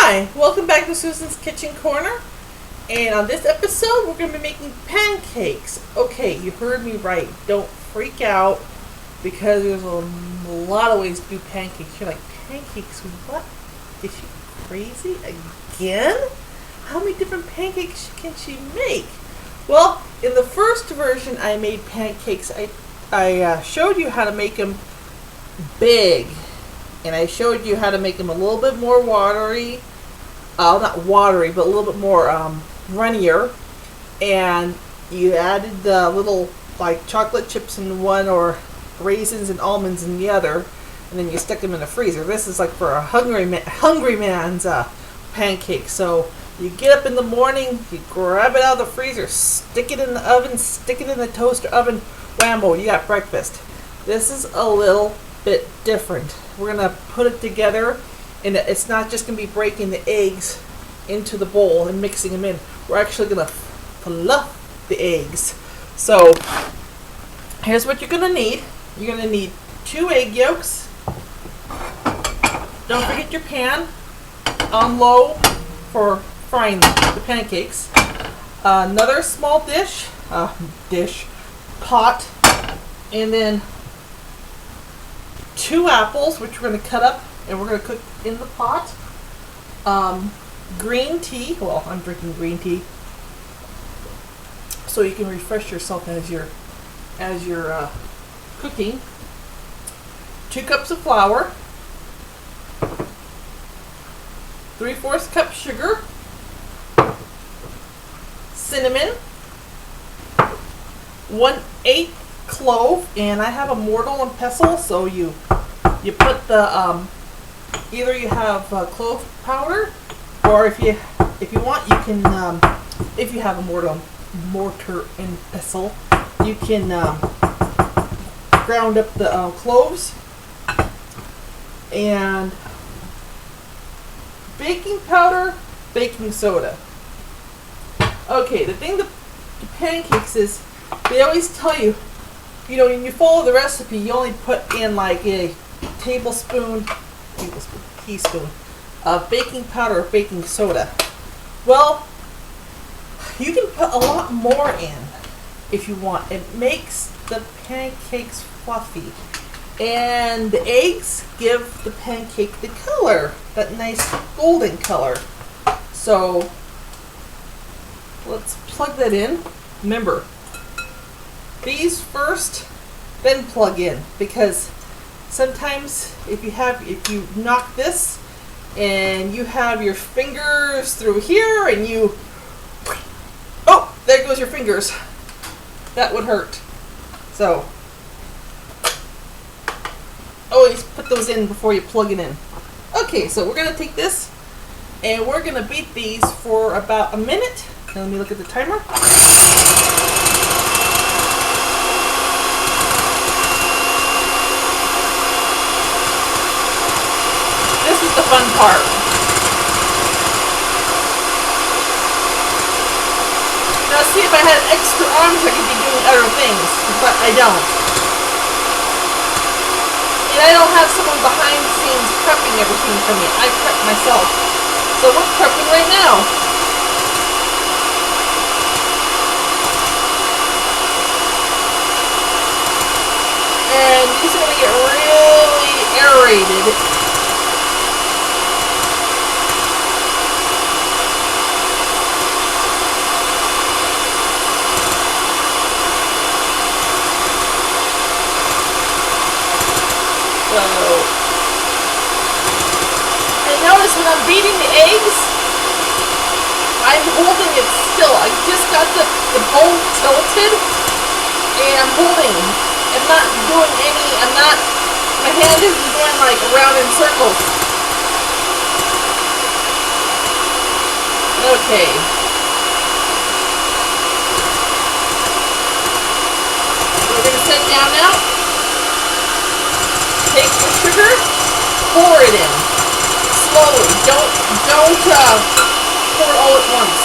Hi, welcome back to Susan's Kitchen Corner. And on this episode, we're going to be making pancakes. Okay, you heard me right. Don't freak out because there's a lot of ways to do pancakes. You're like, pancakes? What? Is she crazy again? How many different pancakes can she make? Well, in the first version I made pancakes, I showed you how to make them big. And I showed you how to make them a little bit more watery. Not watery, but a little bit more runnier. And you added the little like chocolate chips in one or raisins and almonds in the other. And then you stick them in the freezer. This is like for a hungry man's pancake. So you get up in the morning, you grab it out of the freezer, stick it in the oven, stick it in the toaster oven, whammo, you got breakfast. This is a little bit different. We're going to put it together, and it's not just going to be breaking the eggs into the bowl and mixing them in. We're actually going to fluff the eggs. So here's what you're going to need. You're going to need 2 egg yolks. Don't forget your pan on low for frying the pancakes. Another small pot, and then 2 apples, which we're going to cut up and we're going to cook in the pot. Green tea. Well, I'm drinking green tea, so you can refresh yourself as you're cooking. 2 cups of flour. 3/4 cup sugar. Cinnamon. 1/8 clove, and I have a mortar and pestle, so you put the either you have clove powder, or if you want, you can if you have a mortar and pestle, you can ground up the cloves. And baking powder, baking soda. Okay, the thing with the pancakes is they always tell you, when you follow the recipe, you only put in like a teaspoon of baking powder or baking soda. Well, you can put a lot more in if you want. It makes the pancakes fluffy. And the eggs give the pancake the color, that nice golden color. So let's plug that in. Remember, these first, then plug in, because sometimes if you knock this and you have your fingers through here and there goes your fingers. That would hurt. So always put those in before you plug it in. Okay, so we're going to take this and we're going to beat these for about a minute. Now let me look at the timer. This is the fun part. Now see, if I had extra arms I could be doing other things, but I don't. And I don't have someone behind the scenes prepping everything for me. I prep myself. So we're prepping right now. And these are going to get really aerated. And notice when I'm beating the eggs, I'm holding it still. I just got the bowl tilted, and I'm holding. My hand isn't going like around in circles. Okay. We're going to set down now. Take the sugar, pour it in slowly. Don't pour it all at once.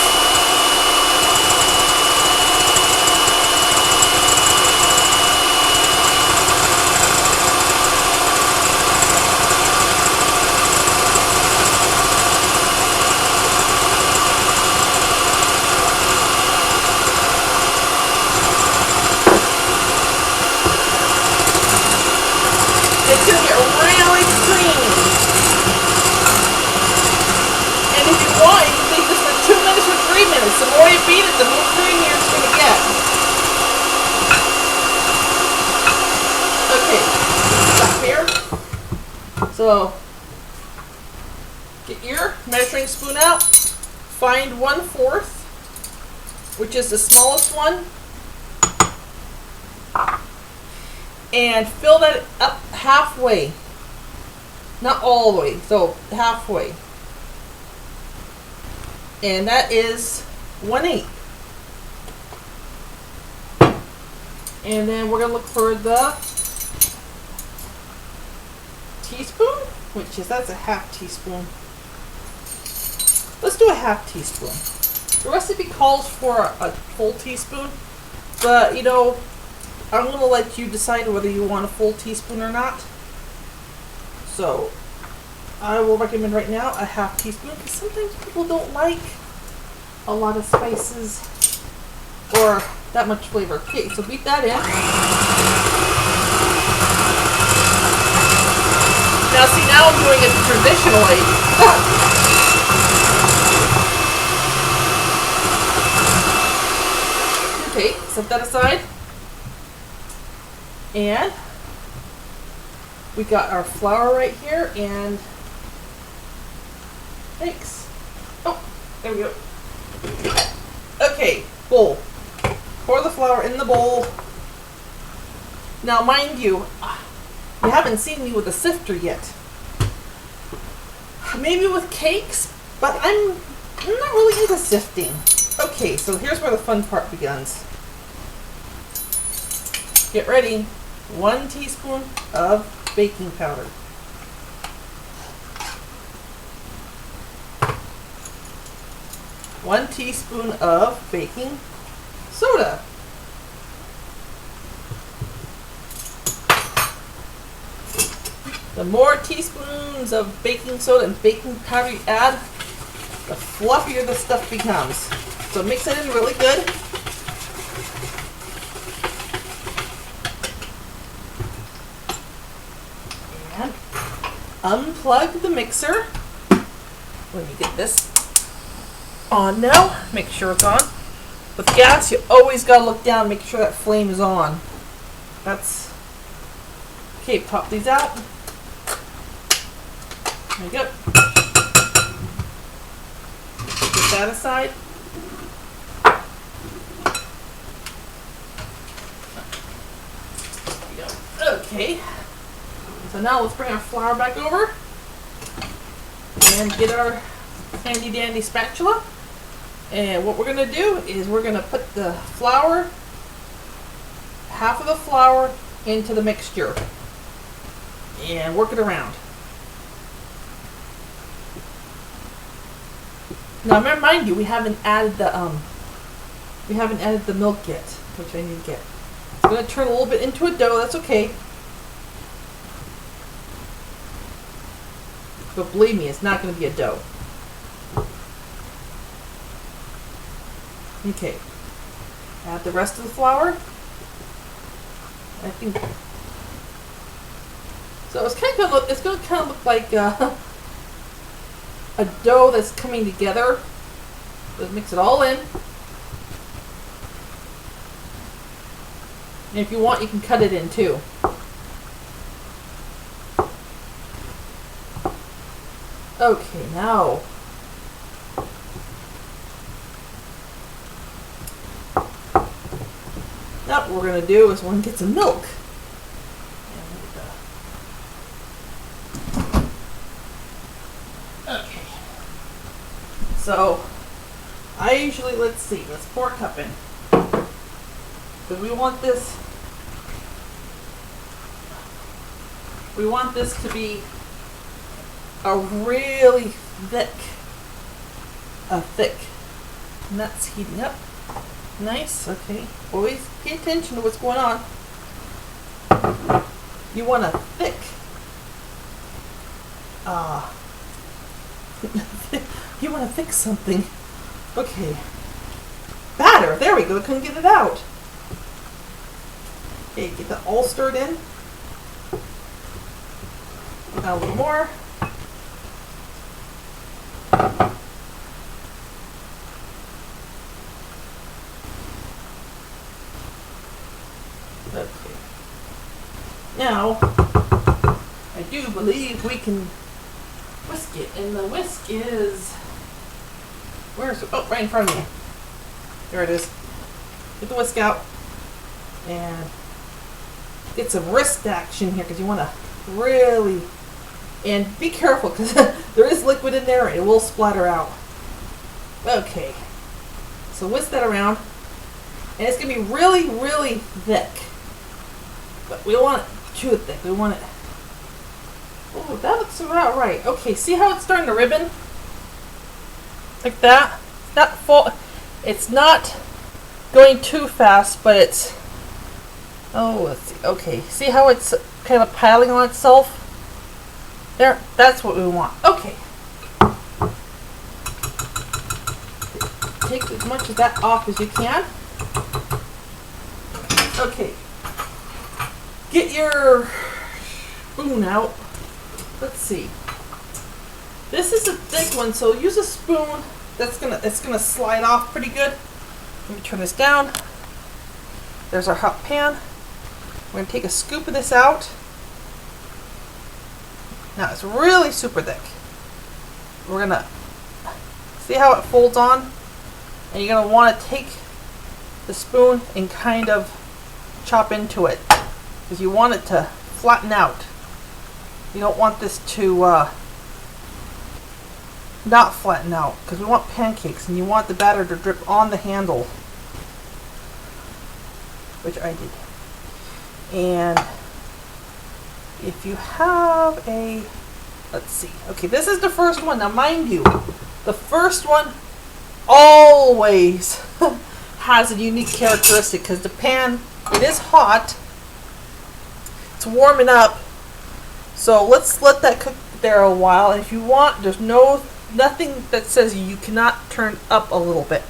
So get your measuring spoon out, find 1/4, which is the smallest one, and fill that up halfway. Not all the way, so halfway. And that is 1/8. And then we're gonna look for the teaspoon, that's a half teaspoon. Let's do a half teaspoon. The recipe calls for a full teaspoon, but you know, I'm gonna let you decide whether you want a full teaspoon or not. So I will recommend right now a half teaspoon, because sometimes people don't like a lot of spices or that much flavor. Okay, so beat that in. Now see, now I'm doing it the traditional way. Okay, set that aside. And we got our flour right here and eggs. Oh, there we go. Okay, bowl. Pour the flour in the bowl. Now mind you, you haven't seen me with a sifter yet. Maybe with cakes, but I'm not really into sifting. Okay, so here's where the fun part begins. Get ready. 1 teaspoon of baking powder. 1 teaspoon of baking soda. The more teaspoons of baking soda and baking powder you add, the fluffier the stuff becomes. So mix it in really good. And unplug the mixer. Let me get this on now. Make sure it's on. With gas, you always gotta look down, make sure that flame is on. That's okay. Pop these out. There you go. Put that aside. There you go. Okay. So now let's bring our flour back over and get our handy dandy spatula. And what we're going to do is we're going to put the flour, half of the flour, into the mixture and work it around. Now mind you, we haven't added the milk yet, which I need to get. It's going to turn a little bit into a dough. That's okay. But believe me, it's not going to be a dough. Okay. Add the rest of the flour. I think so. It's going to kind of look like a dough that's coming together. Let's mix it all in. And if you want, you can cut it in too. Okay, now what we're going to do is we're going to get some milk. Okay. So, I usually, let's pour a cup in. Because we want this to be a really thick, and that's heating up. Nice, okay. Always pay attention to what's going on. You want a thick, you want to thick something. Okay. Batter, there we go, couldn't get it out. Okay, get that all stirred in. Now a little more. Okay. Now, I do believe we can whisk it. And the whisk is, where's it? Oh, right in front of me. There it is. Get the whisk out and get some wrist action here because you want to really, and be careful because there is liquid in there and it will splatter out. Okay, so whisk that around, and it's going to be really, really thick, but we don't want it too thick. We want it, oh, that looks about right. Okay, see how it's starting to ribbon? Like that? It's not full, it's not going too fast, but it's, oh, let's see. Okay, see how it's kind of piling on itself? There, that's what we want. Okay. Take as much of that off as you can. Okay. Get your spoon out. Let's see. This is a thick one, so use a spoon it's gonna slide off pretty good. Let me turn this down. There's our hot pan. We're going to take a scoop of this out. Now it's really super thick. We're going to see how it folds on. And you're going to want to take the spoon and kind of chop into it. Because you want it to flatten out. You don't want this to not flatten out. Because we want pancakes and you want the batter to drip on the handle. Which I did. And if you have a, let's see, okay, this is the first one. Now mind you, the first one always has a unique characteristic because the pan, it is hot, it's warming up, so let's let that cook there a while. And if you want, there's nothing that says you cannot turn up a little bit,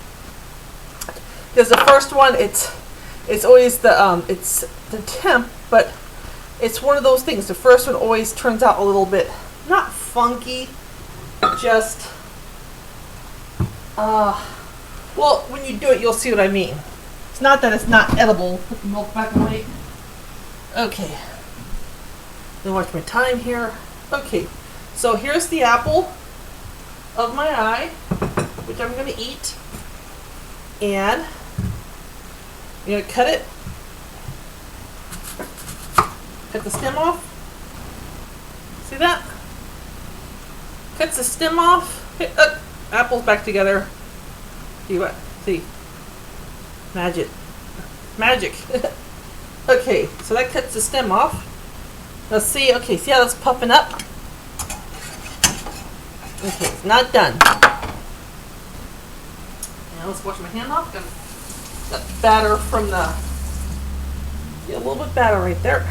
because the first one, it's always the temp, but it's one of those things. The first one always turns out a little bit, not funky, just, well, when you do it, you'll see what I mean. It's not that it's not edible. Put the milk back away. Okay. Let me watch my time here. Okay. So here's the apple of my eye, which I'm going to eat. And I'm going to cut it. Cut the stem off. See that? Cuts the stem off. Apples back together. See what? See. Magic. Magic. Okay, so that cuts the stem off. Let's see. Okay, see how that's puffing up? Okay, it's not done. Now let's wash my hand off. Got that batter from the, get a little bit of batter right there.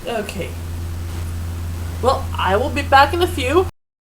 Okay. Well, I will be back in a few.